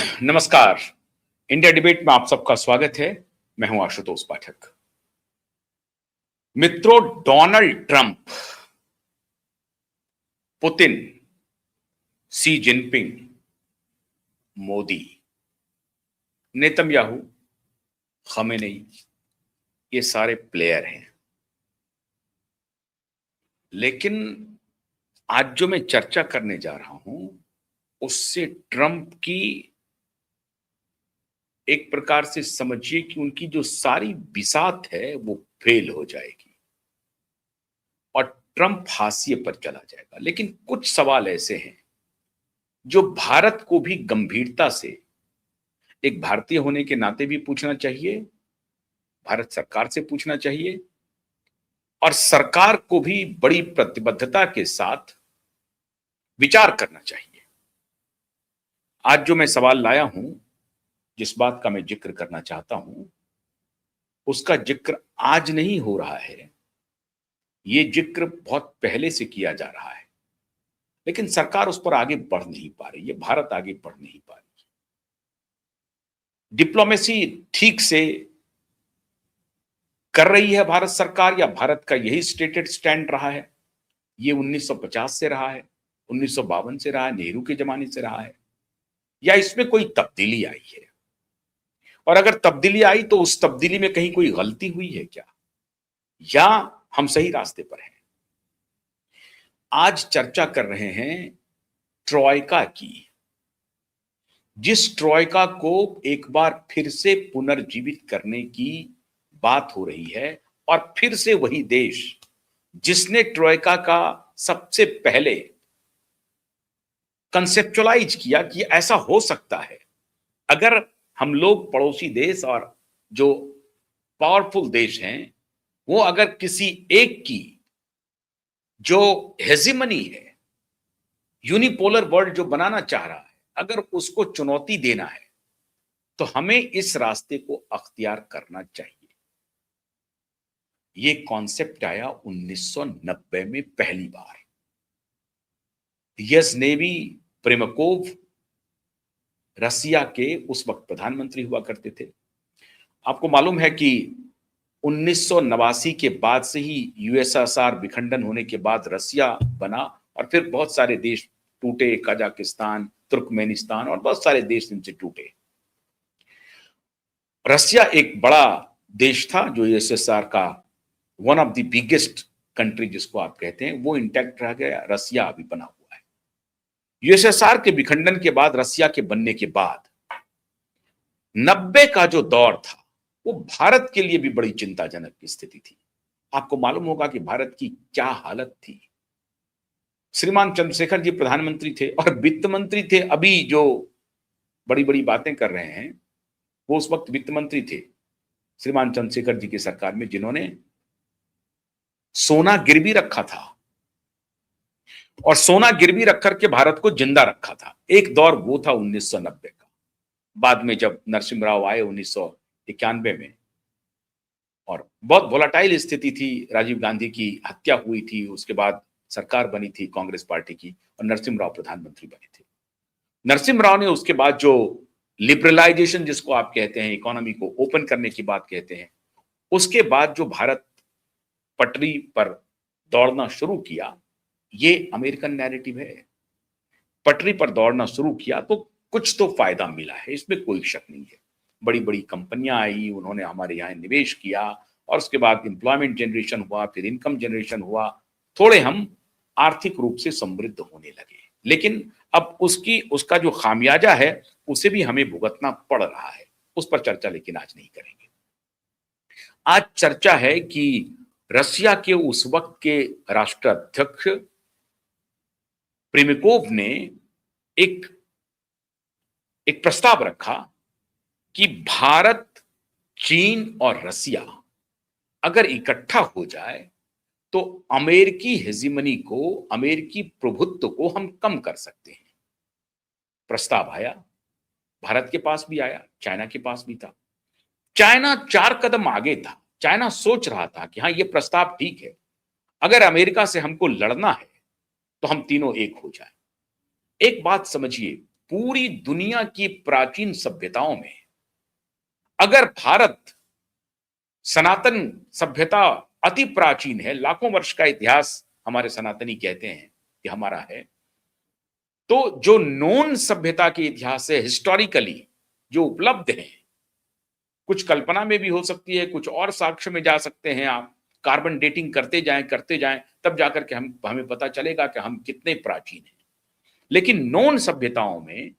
नमस्कार। India debate में आप सबका स्वागत है। मैं हूं आशुतोष पाठक। मित्रों, डोनाल्ड ट्रंप, पुतिन, सी जिनपिंग, मोदी, नेतन्याहू, खमेनेई, ये सारे प्लेयर हैं। लेकिन आज जो मैं चर्चा करने जा रहा हूं उससे ट्रंप की एक प्रकार से समझिए कि उनकी जो सारी बिसात है वो फेल हो जाएगी और ट्रंप हाशिए पर चला जाएगा। लेकिन कुछ सवाल ऐसे हैं जो भारत को भी गंभीरता से एक भारतीय होने के नाते भी पूछना चाहिए, भारत सरकार से पूछना चाहिए और सरकार को भी बड़ी प्रतिबद्धता के साथ विचार करना चाहिए। आज जो मैं सवाल लाया हूं, जिस बात का मैं जिक्र करना चाहता हूं, उसका जिक्र आज नहीं हो रहा है। ये जिक्र बहुत पहले से किया जा रहा है, लेकिन सरकार उस पर आगे बढ़ नहीं पा रही है, भारत आगे बढ़ नहीं पा रही है। डिप्लोमेसी ठीक से कर रही है भारत सरकार, या भारत का यही स्टेटेड स्टैंड रहा है? ये 1950 से रहा है, 1952 से रहा है, नेहरू के जमाने से रहा है, या इसमें कोई तब्दीली आई है? और अगर तब्दीली आई तो उस तब्दीली में कहीं कोई गलती हुई है क्या, या हम सही रास्ते पर हैं? आज चर्चा कर रहे हैं ट्रॉयका की, जिस ट्रॉयका को एक बार फिर से पुनर्जीवित करने की बात हो रही है, और फिर से वही देश जिसने ट्रॉयका का सबसे पहले कंसेप्चुअलाइज किया कि ऐसा हो सकता है अगर हम लोग पड़ोसी देश और जो पावरफुल देश हैं वो अगर किसी एक की जो हेजिमनी है, यूनिपोलर वर्ल्ड जो बनाना चाह रहा है, अगर उसको चुनौती देना है तो हमें इस रास्ते को अख्तियार करना चाहिए। ये कॉन्सेप्ट आया 1990 में पहली बार। यज़नेवी प्रिमकोव रसिया के उस वक्त प्रधानमंत्री हुआ करते थे। आपको मालूम है कि 1989 के बाद से ही यूएसएसआर विखंडन होने के बाद रसिया बना और फिर बहुत सारे देश टूटे, कजाकिस्तान, तुर्कमेनिस्तान और बहुत सारे देश इनसे टूटे। रसिया एक बड़ा देश था जो यूएसएसआर का one of the biggest country जिसको आप कहते हैं, वो इंटैक्ट रह गया। रसिया अभी बना हुआ है। यूएसएसआर के विखंडन के बाद, रसिया के बनने के बाद 90 का जो दौर था वो भारत के लिए भी बड़ी चिंताजनक स्थिति थी। आपको मालूम होगा कि भारत की क्या हालत थी। श्रीमान चंद्रशेखर जी प्रधानमंत्री थे और वित्त मंत्री थे। अभी जो बड़ी बड़ी बातें कर रहे हैं वो उस वक्त वित्त मंत्री थे श्रीमान चंद्रशेखर जी की सरकार में, जिन्होंने सोना गिरवी रखा था और सोना गिरवी रख करके भारत को जिंदा रखा था। एक दौर वो था 1990 का। बाद में जब नरसिम्हा राव आए 1991 में, और बहुत वोलाटाइल स्थिति थी, राजीव गांधी की हत्या हुई थी, उसके बाद सरकार बनी थी कांग्रेस पार्टी की और नरसिम्हा राव प्रधानमंत्री बने थे। नरसिम्हा राव ने उसके बाद जो लिबरलाइजेशन जिसको आप कहते हैं, इकोनॉमी को ओपन करने की बात कहते हैं, उसके बाद जो भारत पटरी पर दौड़ना शुरू किया, ये अमेरिकन नैरेटिव है। पटरी पर दौड़ना शुरू किया तो कुछ तो फायदा मिला है, इसमें कोई शक नहीं है। बड़ी बड़ी कंपनियां आई, उन्होंने हमारे यहाँ निवेश किया और उसके बाद एम्प्लॉयमेंट जनरेशन हुआ, फिर इनकम जनरेशन हुआ, थोड़े हम आर्थिक रूप से समृद्ध होने लगे। लेकिन अब उसका जो खामियाजा है उसे भी हमें भुगतना पड़ रहा है। उस पर चर्चा लेकिन आज नहीं करेंगे। आज चर्चा है कि रसिया के उस वक्त के राष्ट्राध्यक्ष प्रिमिकोव ने एक प्रस्ताव रखा कि भारत, चीन और रसिया अगर इकट्ठा हो जाए तो अमेरिकी हेजिमनी को, अमेरिकी प्रभुत्व को हम कम कर सकते हैं। प्रस्ताव आया, भारत के पास भी आया, चाइना के पास भी था। चाइना 4 कदम आगे था। चाइना सोच रहा था कि हाँ, ये प्रस्ताव ठीक है, अगर अमेरिका से हमको लड़ना है तो हम तीनों एक हो जाए। एक बात समझिए, पूरी दुनिया की प्राचीन सभ्यताओं में अगर भारत सनातन सभ्यता अति प्राचीन है, लाखों वर्ष का इतिहास हमारे सनातनी कहते हैं कि हमारा है, तो जो नोन सभ्यता के इतिहास से हिस्टोरिकली जो उपलब्ध है, कुछ कल्पना में भी हो सकती है, कुछ और साक्ष्य में जा सकते हैं आप, कार्बन डेटिंग करते जाएं तब जाकर के हम हमें पता चलेगा कि हम कितने प्राचीन हैं। लेकिन नोन सभ्यताओं में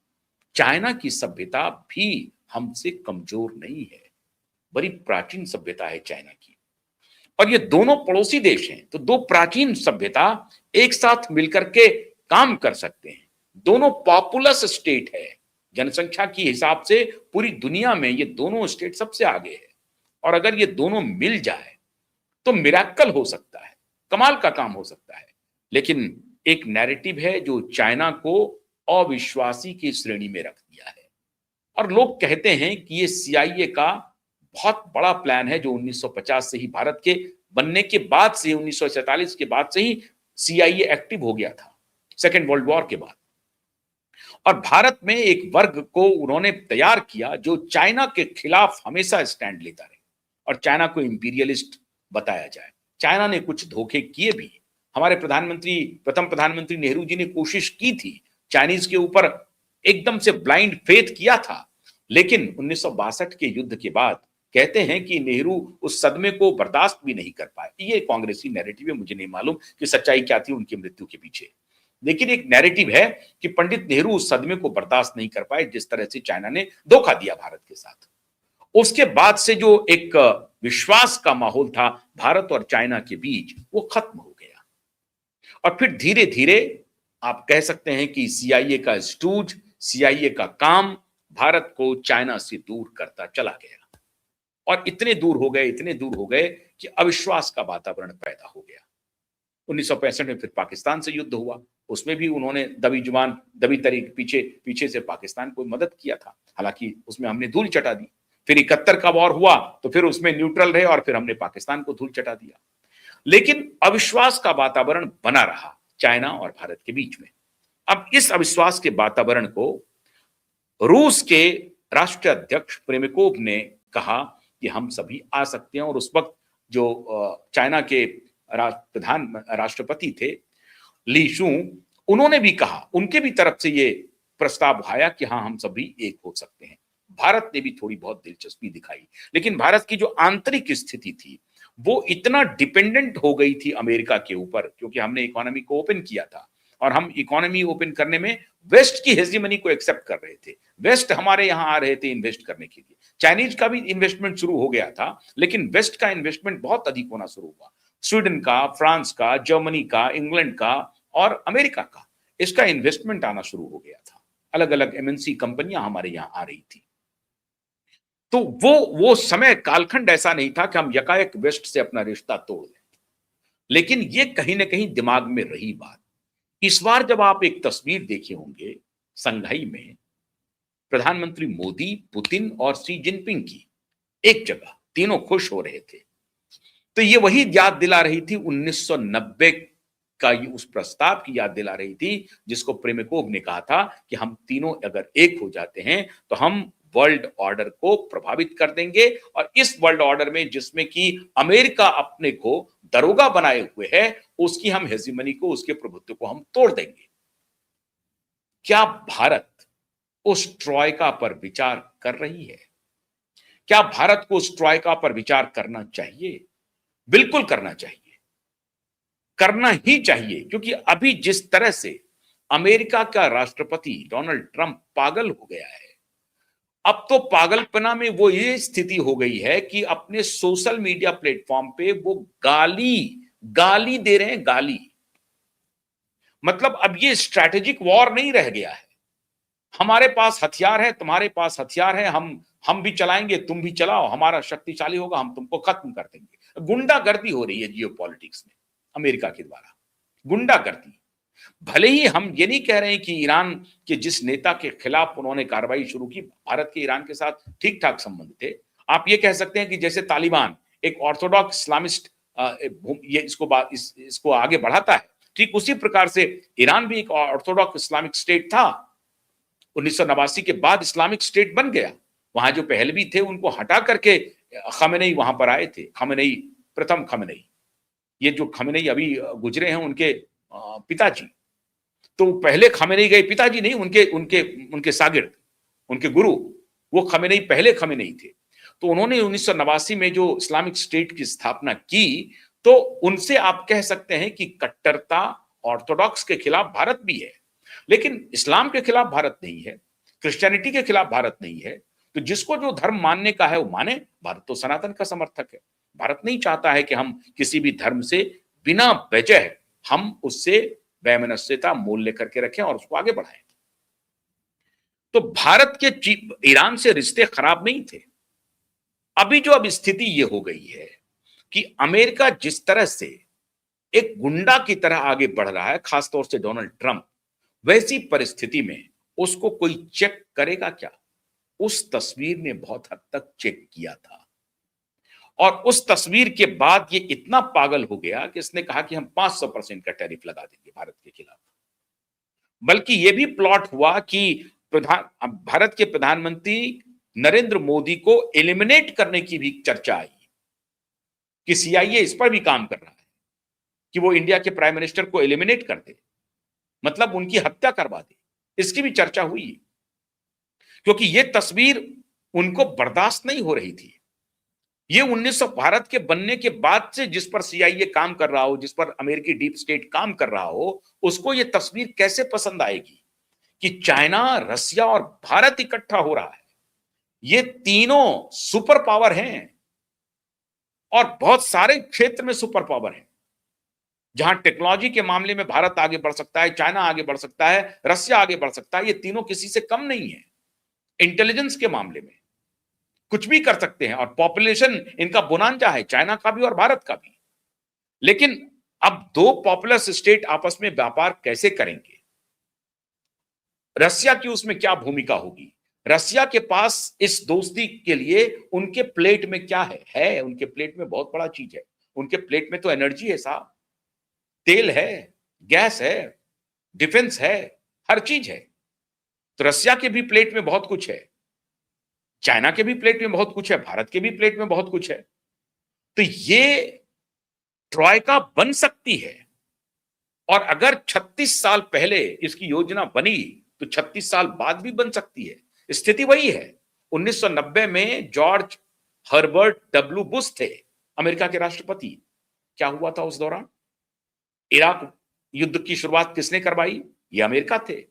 चाइना की सभ्यता भी हमसे कमजोर नहीं है, बड़ी प्राचीन सभ्यता है चाइना की। और ये दोनों पड़ोसी देश हैं, तो दो प्राचीन सभ्यता एक साथ मिलकर के काम कर सकते हैं। दोनों पॉपुलस स्टेट है, जनसंख्या की हिसाब से पूरी दुनिया में ये दोनों स्टेट सबसे आगे है। और अगर ये दोनों मिल जाए तो मिराकल हो सकता है, कमाल का काम हो सकता है। लेकिन एक नैरेटिव है जो चाइना को अविश्वासी की श्रेणी में रख दिया है। और लोग कहते हैं कि ये सीआईए का बहुत बड़ा प्लान है, जो 1950 से ही भारत के बनने के बाद से, 1947 के बाद से ही सीआईए एक्टिव हो गया था, सेकेंड वर्ल्ड वॉर के बाद। और भारत में एक वर्ग को उन्होंने तैयार किया जो चाइना के खिलाफ हमेशा स्टैंड लेता रहे और चाइना को इंपीरियलिस्ट बताया जाए। चाइना ने कुछ धोखे किए भी। हमारे प्रथम प्रधानमंत्री नेहरू जी ने कोशिश की थी, चाइनीज के ऊपर एकदम से ब्लाइंड फेथ किया था, लेकिन 1962 के युद्ध के बाद कहते हैं कि नेहरू उस सदमे को बर्दाश्त भी नहीं कर पाए। ये कांग्रेसी नैरेटिव है, मुझे नहीं मालूम कि सच्चाई क्या थी उनकी मृत्यु के पीछे, लेकिन एक नैरेटिव है कि पंडित नेहरू उस सदमे को बर्दाश्त नहीं कर पाए जिस तरह से चाइना ने धोखा दिया भारत के साथ। उसके बाद से जो एक विश्वास का माहौल था भारत और चाइना के बीच, वो खत्म हो गया। और फिर धीरे धीरे आप कह सकते हैं कि सीआईए का स्टूज, सीआईए का काम भारत को चाइना से दूर करता चला गया। और इतने दूर हो गए कि अविश्वास का वातावरण पैदा हो गया। 1965 में फिर पाकिस्तान से युद्ध हुआ, उसमें भी उन्होंने दबी तरीके पीछे से पाकिस्तान को मदद किया था, हालांकि उसमें हमने धूल चटा दी। फिर 71 का वॉर हुआ तो फिर उसमें न्यूट्रल रहे और फिर हमने पाकिस्तान को धूल चटा दिया। लेकिन अविश्वास का वातावरण बना रहा चाइना और भारत के बीच में। अब इस अविश्वास के वातावरण को रूस के राष्ट्रीय अध्यक्ष प्रेमिकोव ने कहा कि हम सभी आ सकते हैं, और उस वक्त जो चाइना के राष्ट्रपति थे ली शू, उन्होंने भी कहा, उनके भी तरफ से ये प्रस्ताव आया कि हाँ, हम सभी एक हो सकते हैं। भारत ने भी थोड़ी बहुत दिलचस्पी दिखाई, लेकिन भारत की जो आंतरिक स्थिति थी वो इतना डिपेंडेंट हो गई थी अमेरिका के ऊपर, क्योंकि हमने इकोनॉमी को ओपन किया था और हम इकोनॉमी ओपन करने में वेस्ट की हेजीमनी को एक्सेप्ट कर रहे थे। वेस्ट हमारे यहां आ रहे थे इन्वेस्ट करने के लिए। चाइनीज का भी इन्वेस्टमेंट शुरू हो गया था, लेकिन वेस्ट का इन्वेस्टमेंट बहुत अधिक होना शुरू हुआ। स्वीडन का, फ्रांस का, जर्मनी का, इंग्लैंड का और अमेरिका का, इसका इन्वेस्टमेंट आना शुरू हो गया था। अलग अलग एमएनसी कंपनियां हमारे यहां आ रही थी। तो वो समय कालखंड ऐसा नहीं था कि हम यकायक वेस्ट से अपना रिश्ता तोड़ दें, लेकिन ये कहीं ना कहीं दिमाग में रही बात। इस बार जब आप एक तस्वीर देखे होंगे संघाई में, प्रधानमंत्री मोदी, पुतिन और शी जिनपिंग की एक जगह, तीनों खुश हो रहे थे, तो ये वही याद दिला रही थी 1990 का, ये उस प्रस्ताव की याद दिला रही थी जिसको प्रेमिकोव ने कहा था कि हम तीनों अगर एक हो जाते हैं तो हम वर्ल्ड ऑर्डर को प्रभावित कर देंगे, और इस वर्ल्ड ऑर्डर में जिसमें कि अमेरिका अपने को दरोगा बनाए हुए है, उसकी हम हेजीमनी को, उसके प्रभुत्व को हम तोड़ देंगे। क्या भारत उस ट्रॉयका पर विचार कर रही है? क्या भारत को उस ट्रॉयका पर विचार करना चाहिए? बिल्कुल करना चाहिए, करना ही चाहिए, क्योंकि अभी जिस तरह से अमेरिका का राष्ट्रपति डोनाल्ड ट्रंप पागल हो गया है, अब तो पागलपना में वो ये स्थिति हो गई है कि अपने सोशल मीडिया प्लेटफॉर्म पे वो गाली दे रहे हैं, गाली। मतलब अब ये स्ट्रैटेजिक वॉर नहीं रह गया है, हमारे पास हथियार है, तुम्हारे पास हथियार है, हम भी चलाएंगे, तुम भी चलाओ, हमारा शक्तिशाली होगा, हम तुमको खत्म कर देंगे। गुंडागर्दी हो रही है जियोपॉलिटिक्स में अमेरिका के द्वारा, गुंडागर्दी। भले ही हम ये नहीं कह रहे हैं कि ईरान के जिस नेता के खिलाफ उन्होंने कार्रवाई शुरू की, भारत के ईरान के साथ ठीक ठाक संबंध थे। आप ये कह सकते हैं कि जैसे तालिबान एक ऑर्थोडॉक्स इस्लामिस्ट ये इसको आगे बढ़ाता है, ठीक उसी प्रकार से ईरान भी एक ऑर्थोडॉक्स इस्लामिक स्टेट था, 1989 के बाद इस्लामिक स्टेट बन गया। वहां जो पहलवी थे उनको हटा करके खमेनेई वहां पर आए थे, खमेनेई, प्रथम खमेनेई। ये जो खमेनेई अभी गुजरे हैं उनके पिताजी। तो पहले खमेनेई गए, पिताजी नहीं, उनके उनके उनके शागिर्द, उनके गुरु, वो खमेनेई पहले खमेनेई थे। तो उन्होंने 1989 में जो इस्लामिक स्टेट की स्थापना की, तो उनसे आप कह सकते हैं कि कट्टरता ऑर्थोडॉक्स के खिलाफ भारत भी है, लेकिन इस्लाम के खिलाफ भारत नहीं है, क्रिश्चियनिटी के खिलाफ भारत नहीं है। तो जिसको जो धर्म मानने का है वो माने। भारत तो सनातन का समर्थक है। भारत नहीं चाहता है कि हम किसी भी धर्म से बिना वजह हम उससे वैमनस्यता मोल लेकर के रखें और उसको आगे बढ़ाएं। तो भारत के ईरान से रिश्ते खराब नहीं थे। अभी जो अब स्थिति ये हो गई है कि अमेरिका जिस तरह से एक गुंडा की तरह आगे बढ़ रहा है, खासतौर से डोनाल्ड ट्रंप, वैसी परिस्थिति में उसको कोई चेक करेगा क्या? उस तस्वीर ने बहुत हद तक चेक किया था और उस तस्वीर के बाद ये इतना पागल हो गया कि इसने कहा कि हम 500% का टैरिफ लगा देंगे भारत के खिलाफ। बल्कि यह भी प्लॉट हुआ कि भारत के प्रधानमंत्री नरेंद्र मोदी को एलिमिनेट करने की भी चर्चा आई कि सीआईए इस पर भी काम कर रहा है कि वो इंडिया के प्राइम मिनिस्टर को एलिमिनेट कर दे, मतलब उनकी हत्या करवा दे। इसकी भी चर्चा हुई क्योंकि ये तस्वीर उनको बर्दाश्त नहीं हो रही थी। ये 1900 भारत के बनने के बाद से जिस पर सीआईए काम कर रहा हो, जिस पर अमेरिकी डीप स्टेट काम कर रहा हो, उसको ये तस्वीर कैसे पसंद आएगी कि चाइना, रसिया और भारत इकट्ठा हो रहा है। ये तीनों सुपर पावर हैं और बहुत सारे क्षेत्र में सुपर पावर हैं। जहां टेक्नोलॉजी के मामले में भारत आगे बढ़ सकता है, चाइना आगे बढ़ सकता है, रसिया आगे बढ़ सकता है, ये तीनों किसी से कम नहीं है। इंटेलिजेंस के मामले में कुछ भी कर सकते हैं और पॉपुलेशन इनका बोनांजा है, चाइना का भी और भारत का भी। लेकिन अब दो पॉपुलस स्टेट आपस में व्यापार कैसे करेंगे? रसिया की उसमें क्या भूमिका होगी? रसिया के पास इस दोस्ती के लिए उनके प्लेट में क्या है उनके प्लेट में बहुत बड़ा चीज है। उनके प्लेट में तो एनर्जी है साहब, तेल है, गैस है, डिफेंस है, हर चीज है। तो रसिया के भी प्लेट में बहुत कुछ है, चाइना के भी प्लेट में बहुत कुछ है, भारत के भी प्लेट में बहुत कुछ है। तो ये ट्रॉयका बन सकती है और अगर 36 साल पहले इसकी योजना बनी तो 36 साल बाद भी बन सकती है। स्थिति वही है। 1990 में जॉर्ज हर्बर्ट डब्ल्यू बुश थे अमेरिका के राष्ट्रपति। क्या हुआ था उस दौरान? इराक युद्ध की शुरुआत किसने करवाई? ये अमेरिका थे।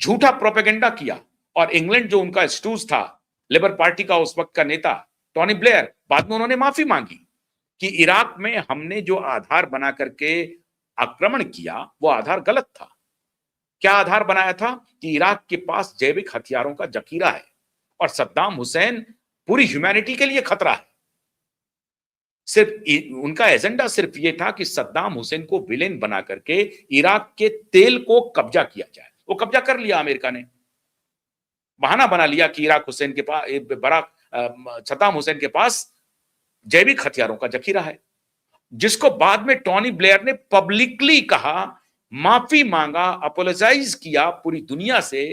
झूठा प्रोपेगेंडा किया और इंग्लैंड जो उनका स्टूज था, लेबर पार्टी का उस वक्त का नेता टोनी ब्लेयर, बाद में उन्होंने माफी मांगी कि इराक में हमने जो आधार बना करके आक्रमण किया वो आधार गलत था। क्या आधार बनाया था? कि इराक के पास जैविक हथियारों का जखीरा है और सद्दाम हुसैन पूरी ह्यूमैनिटी के लिए खतरा है। सिर्फ उनका एजेंडा सिर्फ ये था कि सद्दाम हुसैन को विलेन बना करके इराक के तेल को कब्जा किया जाए। वो कब्जा कर लिया अमेरिका ने, बहाना बना लिया कि इराक हुसैन के पास सद्दाम हुसैन के पास जैविक हथियारों का जखीरा है, जिसको बाद में टोनी ब्लेयर ने पब्लिकली कहा, माफी मांगा, अपोलोजाइज किया पूरी दुनिया से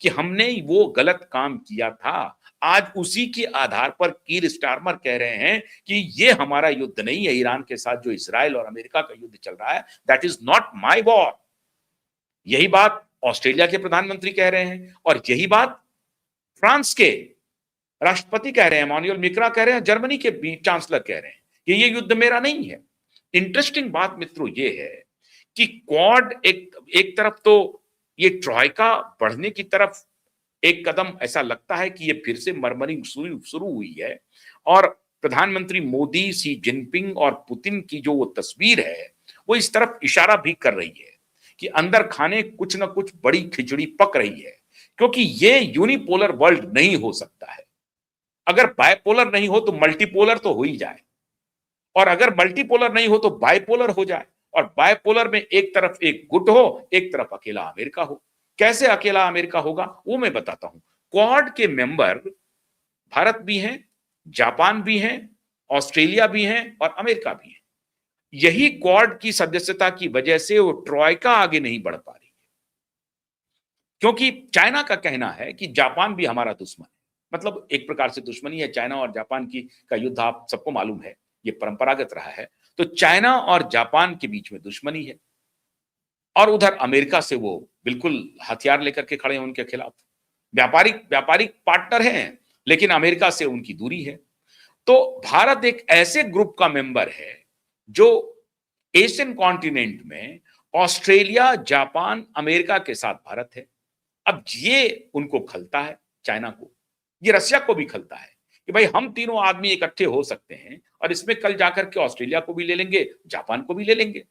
कि हमने वो गलत काम किया था। आज उसी के आधार पर कीर स्टारमर कह रहे हैं कि ये हमारा युद्ध नहीं है, ईरान के साथ जो इजराइल और अमेरिका का युद्ध चल रहा है, that is not my war. यही बात ऑस्ट्रेलिया के प्रधानमंत्री कह रहे हैं और यही बात फ्रांस के राष्ट्रपति कह रहे हैं, इमैनुअल मैक्रों कह रहे हैं, जर्मनी के भी चांसलर कह रहे हैं कि ये युद्ध मेरा नहीं है। इंटरेस्टिंग बात मित्रों ये है कि क्वाड एक तरफ तो ये ट्रॉयका बढ़ने की तरफ एक कदम ऐसा लगता है कि ये फिर से मरमरिंग शुरू हुई है और प्रधानमंत्री मोदी, शी जिनपिंग और पुतिन की जो वो तस्वीर है वो इस तरफ इशारा भी कर रही है कि अंदर खाने कुछ ना कुछ बड़ी खिचड़ी पक रही है, क्योंकि ये यूनिपोलर वर्ल्ड नहीं हो सकता है। अगर बायपोलर नहीं हो तो मल्टीपोलर तो हो ही जाए, और अगर मल्टीपोलर नहीं हो तो बायपोलर हो जाए, और बायपोलर में एक तरफ एक गुट हो, एक तरफ अकेला अमेरिका हो। कैसे अकेला अमेरिका होगा वो मैं बताता हूं। क्वाड के मेंबर भारत भी हैं, जापान भी हैं, ऑस्ट्रेलिया भी हैं और अमेरिका भी है। यही क्वाड की सदस्यता की वजह से वो ट्रॉयका आगे नहीं बढ़ पा रही है। क्योंकि चाइना का कहना है कि जापान भी हमारा दुश्मन है। मतलब एक प्रकार से दुश्मनी है चाइना और जापान की का युद्ध आप सबको मालूम है, ये परंपरागत रहा है। तो चाइना और जापान के बीच में दुश्मनी है और उधर अमेरिका से वो बिल्कुल हथियार लेकर के खड़े हैं उनके खिलाफ। व्यापारिक व्यापारिक पार्टनर हैं, लेकिन अमेरिका से उनकी दूरी है। तो भारत एक ऐसे ग्रुप का मेंबर है जो एशियन कॉन्टिनेंट में ऑस्ट्रेलिया, जापान, अमेरिका के साथ भारत है। अब ये उनको खलता है, चाइना को, ये रशिया को भी खलता है कि भाई हम तीनों आदमी इकट्ठे हो सकते हैं और इसमें कल जाकर के ऑस्ट्रेलिया को भी ले लेंगे, जापान को भी ले लेंगे,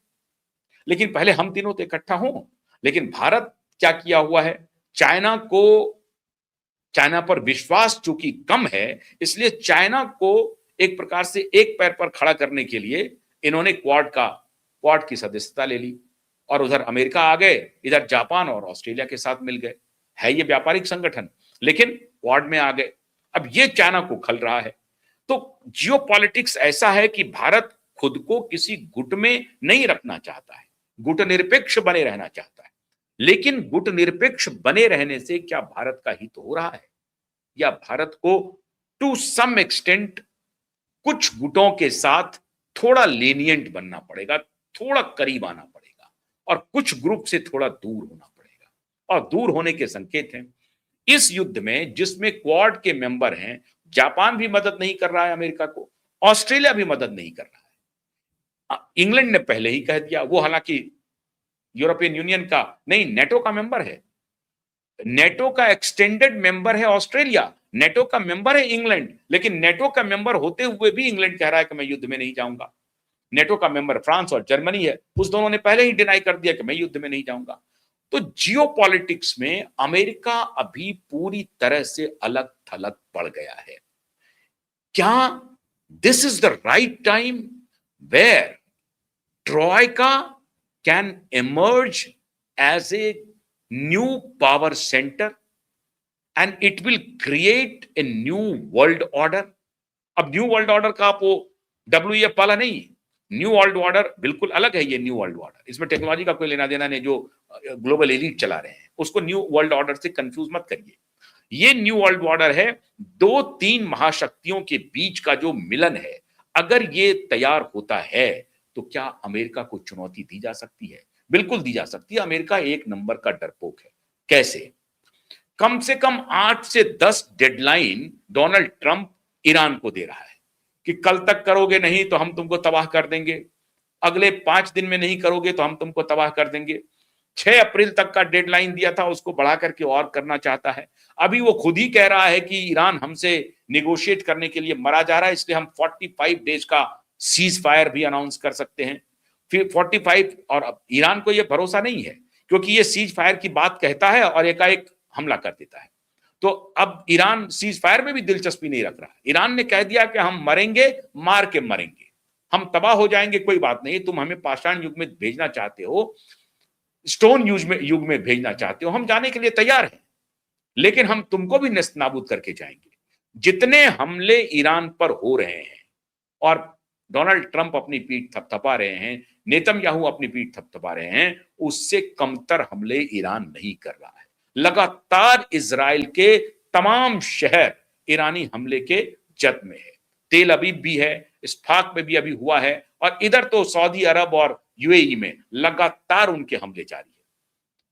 लेकिन पहले हम तीनों तो इकट्ठा हों। लेकिन भारत क्या किया हुआ है, चाइना को, चाइना पर विश्वास चूंकि कम है, इसलिए चाइना को एक प्रकार से एक पैर पर खड़ा करने के लिए इन्होंने क्वाड की सदस्यता ले ली और उधर अमेरिका आ गए, इधर जापान और ऑस्ट्रेलिया के साथ मिल गए। है ये व्यापारिक संगठन, लेकिन क्वाड में आ गए। अब ये चाइना को खल रहा है। तो जियोपॉलिटिक्स ऐसा है कि भारत खुद को किसी गुट में नहीं रखना चाहता है, गुट निरपेक्ष बने रहना चाहता है। लेकिन गुट निरपेक्ष बने रहने से क्या भारत का हित हो रहा है, या भारत को टू सम एक्सटेंट कुछ गुटों के साथ थोड़ा लेनियंट बनना पड़ेगा, थोड़ा करीब आना पड़ेगा और कुछ ग्रुप से थोड़ा दूर होना पड़ेगा। और दूर होने के संकेत हैं इस युद्ध में, जिसमें क्वाड के मेंबर हैं। जापान भी मदद नहीं कर रहा है अमेरिका को, ऑस्ट्रेलिया भी मदद नहीं कर रहा है। इंग्लैंड ने पहले ही कह दिया, वो हालांकि यूरोपियन यूनियन का नहीं, नेटो का मेंबर है, नेटो का एक्सटेंडेड मेंबर है ऑस्ट्रेलिया, नेटो का मेंबर है इंग्लैंड, लेकिन नेटो का मेंबर होते हुए भी इंग्लैंड कह रहा है कि मैं युद्ध में नहीं जाऊंगा। नेटो का मेंबर फ्रांस और जर्मनी है, उस दोनों ने पहले ही डिनाई कर दिया कि मैं युद्ध में नहीं जाऊंगा। तो जियोपॉलिटिक्स में अमेरिका अभी पूरी तरह से अलग थलग पड़ गया है। क्या this is the right time where troika can emerge as a new power center and it will create a new world order? अब न्यू वर्ल्ड ऑर्डर का आप वो WEF वाला नहीं, न्यू वर्ल्ड ऑर्डर बिल्कुल अलग है। ये न्यू वर्ल्ड ऑर्डर, इसमें टेक्नोलॉजी का कोई लेना देना नहीं। जो ग्लोबल एलीट चला रहे हैं उसको न्यू वर्ल्ड ऑर्डर से कंफ्यूज मत करिए। ये न्यू वर्ल्ड ऑर्डर है दो तीन महाशक्तियों के बीच का जो मिलन है। अगर ये तैयार होता है तो क्या अमेरिका को चुनौती दी जा सकती है? बिल्कुल दी जा सकती है। अमेरिका एक नंबर का डरपोक है। कैसे? कम से कम 8 से 10 डेडलाइन डोनाल्ड ट्रंप ईरान को दे रहा है कि कल तक करोगे नहीं तो हम तुमको तबाह कर देंगे, अगले 5 दिन में नहीं करोगे तो हम तुमको तबाह कर देंगे। 6 अप्रैल तक का डेडलाइन दिया था, उसको बढ़ा करके और करना चाहता है। अभी वो खुद ही कह रहा है कि ईरान हमसे निगोशिएट करने के लिए मरा जा रहा है, इसलिए हम 45 डेज का सीज फायर भी अनाउंस कर सकते हैं। फिर 45, और अब ईरान को यह भरोसा नहीं है क्योंकि ये सीज फायर की बात कहता है और एकाएक हमला कर देता है। तो अब ईरान सीज फायर में भी दिलचस्पी नहीं रख रहा। ईरान ने कह दिया कि हम मरेंगे, मार के मरेंगे, हम तबाह हो जाएंगे, कोई बात नहीं, तुम हमें पाषाण युग में भेजना चाहते हो, स्टोन युग में भेजना चाहते हो, हम जाने के लिए तैयार हैं, लेकिन हम तुमको भी नेस्तनाबूद करके जाएंगे। जितने हमले ईरान पर हो रहे हैं और डोनाल्ड ट्रंप अपनी पीठ थपथपा रहे हैं, नेतन्याहू अपनी पीठ थपथपा रहे हैं, उससे कमतर हमले ईरान नहीं कर रहा है। लगातार इजराइल के तमाम शहर ईरानी हमले के जद में है। तेल अवीव भी है, इस्फाक में भी अभी हुआ है, और इधर तो सऊदी अरब और UAE में लगातार उनके हमले जारी है।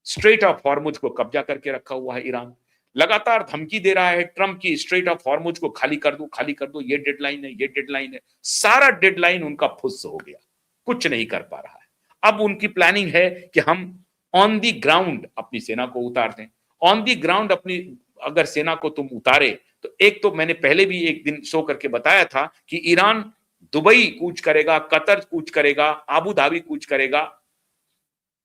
स्ट्रेट ऑफ हॉर्मुज को कब्जा करके रखा हुआ है ईरान, लगातार धमकी दे रहा है ट्रंप की स्ट्रेट ऑफ हॉर्मुज को खाली कर दो, खाली कर दो, ये डेडलाइन है, ये डेडलाइन है। सारा डेडलाइन उनका फुस हो गया, कुछ नहीं कर पा रहा है। अब उनकी प्लानिंग है कि हम ऑन दी ग्राउंड अपनी सेना को उतार दें। ऑन दी ग्राउंड अपनी अगर सेना को तुम उतारे तो एक तो मैंने पहले भी एक दिन शो करके बताया था कि ईरान दुबई कूच करेगा, कतर कूच करेगा, आबू धाबी कूच करेगा,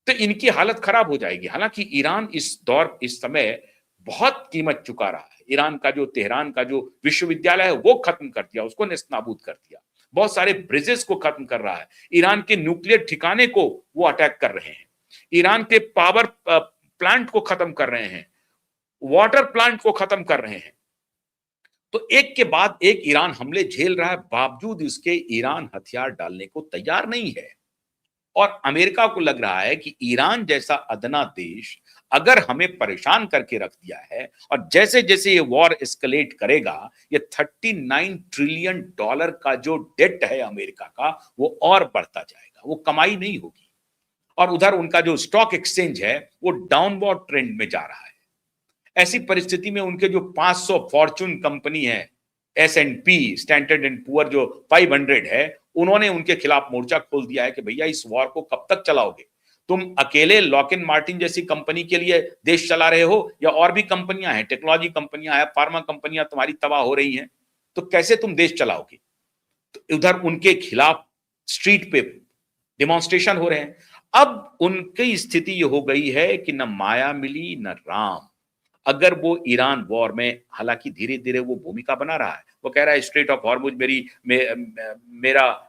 तो इनकी हालत खराब हो जाएगी। हालांकि ईरान इस समय बहुत कीमत चुका रहा है। ईरान का जो तेहरान का जो विश्वविद्यालय है वो खत्म कर दिया, उसको नेस्तनाबूद कर दिया, बहुत सारे ब्रिजेस को खत्म कर रहा है, ईरान के न्यूक्लियर ठिकाने को वो अटैक कर रहे हैं, ईरान के पावर प्लांट को खत्म कर रहे हैं, वाटर प्लांट को खत्म कर रहे हैं। तो एक के बाद एक ईरान हमले झेल रहा है, बावजूद इसके ईरान हथियार डालने को तैयार नहीं है। और अमेरिका को लग रहा है कि ईरान जैसा अदना देश अगर हमें परेशान करके रख दिया है और जैसे जैसे ये वॉर एस्केलेट करेगा, ये 39 ट्रिलियन डॉलर का जो डेट है अमेरिका का, वो और बढ़ता जाएगा, वो कमाई नहीं होगी। और उधर उनका जो स्टॉक एक्सचेंज है वो डाउनवर्ड ट्रेंड में जा रहा है। ऐसी परिस्थिति में उनके जो 500 फॉर्च्यून कंपनी है, S&P स्टैंडर्ड एंड पुअर जो 500 है, उन्होंने उनके खिलाफ मोर्चा खोल दिया है कि भैया इस वॉर को कब तक चलाओगे? तुम अकेले लॉकहीड मार्टिन जैसी कंपनी के लिए देश चला रहे हो या और भी कंपनियां हैं, टेक्नोलॉजी कंपनियां हैं, फार्मा कंपनियां तुम्हारी तबाह हो रही हैं, तो कैसे तुम देश चलाओगे? तो उधर उनके खिलाफ स्ट्रीट पे डिमॉन्स्ट्रेशन हो रहे हैं। अब उनकी स्थिति ये हो गई है कि न माया मिली न राम। अगर वो ईरान वॉर में, हालांकि धीरे धीरे वो भूमिका बना रहा है, वो कह रहा है स्ट्रेट ऑफ हॉर्मुज मेरा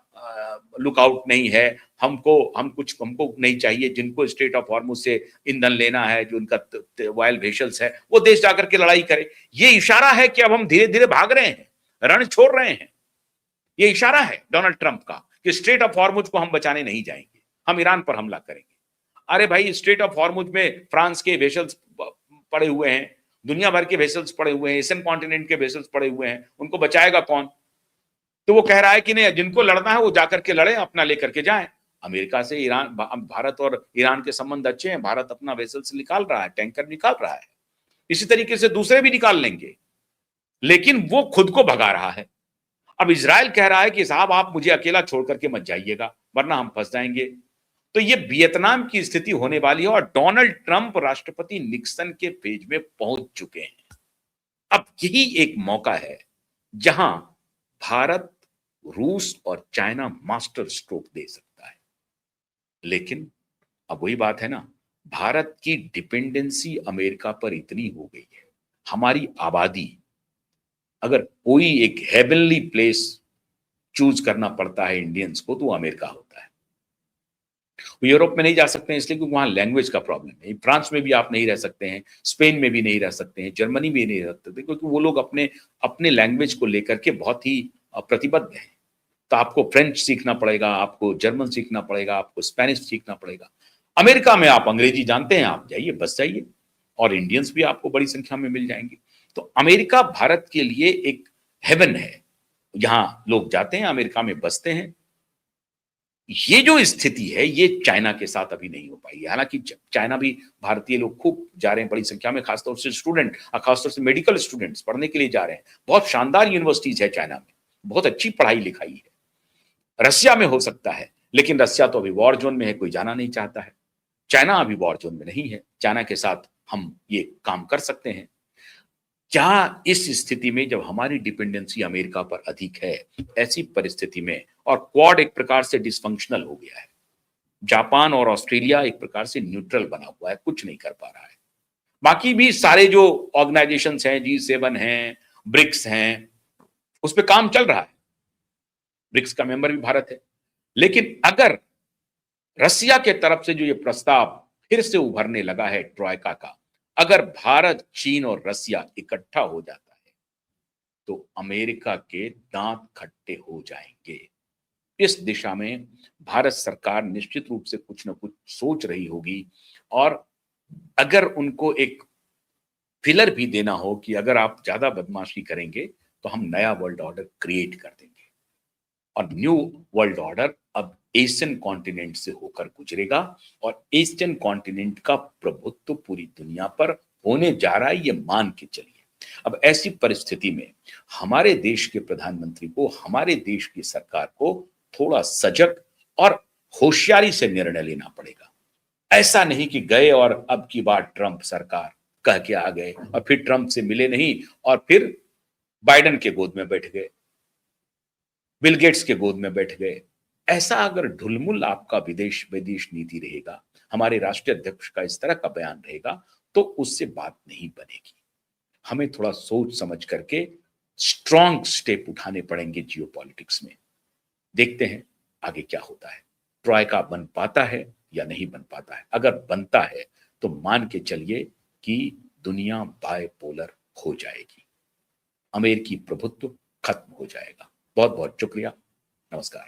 लुकआउट नहीं है, हमको नहीं चाहिए, जिनको स्ट्रेट ऑफ हॉर्मुज से ईंधन लेना है, जो उनका ऑयल वेसल्स है, वो देश जाकर के लड़ाई करे। ये इशारा है कि अब हम धीरे धीरे भाग रहे हैं, रण छोड़ रहे हैं। ये इशारा है डोनाल्ड ट्रंप का कि स्ट्रेट ऑफ हॉर्मुज को हम बचाने नहीं जाएंगे, हम ईरान पर हमला करेंगे। अरे भाई, स्ट्रेट ऑफ हॉर्मुज में फ्रांस के वेसल्स पड़े हुए हैं, दुनिया भर के वेसल्स पड़े हुए हैं, एशियन कॉन्टिनेंट के वेसल्स पड़े हुए हैं, उनको बचाएगा कौन? तो वो कह रहा है कि नहीं, जिनको लड़ना है वो जाकर के लड़े, अपना लेकर के जाएं। अमेरिका से ईरान, भारत और ईरान के संबंध अच्छे हैं, भारत अपना वेसल्स निकाल रहा है, टैंकर निकाल रहा है, इसी तरीके से दूसरे भी निकाल लेंगे, लेकिन वो खुद को भगा रहा है। अब इजराइल कह रहा है कि साहब आप मुझे अकेला छोड़ करके मत जाइएगा, वरना हम फंस जाएंगे। तो ये वियतनाम की स्थिति होने वाली है और डोनाल्ड ट्रंप राष्ट्रपति निक्सन के पेज में पहुंच चुके हैं। अब यही एक मौका है जहां भारत, रूस और चाइना मास्टर स्ट्रोक दे सकता है। लेकिन अब वही बात है ना, भारत की डिपेंडेंसी अमेरिका पर इतनी हो गई है, हमारी आबादी, अगर कोई एक हेवनली प्लेस चूज करना पड़ता है इंडियंस को, तो वो अमेरिका होता है। वो यूरोप में नहीं जा सकते हैं इसलिए क्योंकि वहां लैंग्वेज का प्रॉब्लम है। फ्रांस में भी आप नहीं रह सकते हैं, स्पेन में भी नहीं रह सकते हैं, जर्मनी में नहीं रह सकते, क्योंकि वो लोग अपने अपने लैंग्वेज को लेकर के बहुत ही प्रतिबद्ध हैं। तो आपको फ्रेंच सीखना पड़ेगा, आपको जर्मन सीखना पड़ेगा, आपको स्पेनिश सीखना पड़ेगा। अमेरिका में आप अंग्रेजी जानते हैं, आप जाइए, बस जाइए, और इंडियंस भी आपको बड़ी संख्या में मिल जाएंगे। तो अमेरिका भारत के लिए एक हेवन है, जहां लोग जाते हैं, अमेरिका में बसते हैं। ये जो स्थिति है ये चाइना के साथ अभी नहीं हो पाई है। हालांकि चाइना भी भारतीय लोग खूब जा रहे हैं बड़ी संख्या में, खासतौर से स्टूडेंट, खासतौर से मेडिकल स्टूडेंट्स पढ़ने के लिए जा रहे हैं। बहुत शानदार यूनिवर्सिटीज है चाइना में, बहुत अच्छी पढ़ाई लिखाई है। रसिया में हो सकता है, लेकिन रसिया तो अभी वॉर जोन में है, कोई जाना नहीं चाहता है। चाइना अभी वॉर जोन में नहीं है, चाइना के साथ हम ये काम कर सकते हैं। क्या इस स्थिति में जब हमारी डिपेंडेंसी अमेरिका पर अधिक है, ऐसी परिस्थिति में, और क्वाड एक प्रकार से डिसफंक्शनल हो गया है, जापान और ऑस्ट्रेलिया एक प्रकार से न्यूट्रल बना हुआ है, कुछ नहीं कर पा रहा है। बाकी भी सारे जो ऑर्गेनाइजेशंस हैं, G7 हैं, ब्रिक्स हैं, उस पर काम चल रहा है, ब्रिक्स का मेंबर भी भारत है। लेकिन अगर रसिया के तरफ से जो ये प्रस्ताव फिर से उभरने लगा है ट्रॉयका का, अगर भारत, चीन और रसिया इकट्ठा हो जाता है, तो अमेरिका के दांत खट्टे हो जाएंगे। इस दिशा में भारत सरकार निश्चित रूप से कुछ ना कुछ सोच रही होगी, और अगर उनको एक फिलर भी देना हो कि अगर आप ज्यादा बदमाशी करेंगे तो हम नया वर्ल्ड ऑर्डर क्रिएट कर देंगे, और न्यू वर्ल्ड ऑर्डर अब एशियन कॉन्टिनेंट से होकर गुजरेगा, और एशियन कॉन्टिनेंट का प्रभुत्व पूरी दुनिया पर होने जा रहा है, ये मान के चलिए। अब ऐसी परिस्थिति में हमारे देश के प्रधानमंत्री को, हमारे देश की सरकार को थोड़ा सजग और होशियारी से निर्णय लेना पड़ेगा। ऐसा नहीं कि गए और अब की बार ट्रंप सरकार कह के आ गए और फिर ट्रंप से मिले नहीं और फिर बाइडेन के गोद में बैठ गए, बिल गेट्स के गोद में बैठ गए। ऐसा अगर ढुलमुल आपका विदेश विदेश नीति रहेगा, हमारे राष्ट्रीय अध्यक्ष का इस तरह का बयान रहेगा, तो उससे बात नहीं बनेगी। हमें थोड़ा सोच समझ करके स्ट्रॉन्ग स्टेप उठाने पड़ेंगे जियो पॉलिटिक्स में। देखते हैं आगे क्या होता है, ट्रॉय का बन पाता है या नहीं बन पाता है। अगर बनता है तो मान के चलिए कि दुनिया बायपोलर हो जाएगी, अमेरिकी प्रभुत्व खत्म हो जाएगा। बहुत बहुत शुक्रिया, नमस्कार।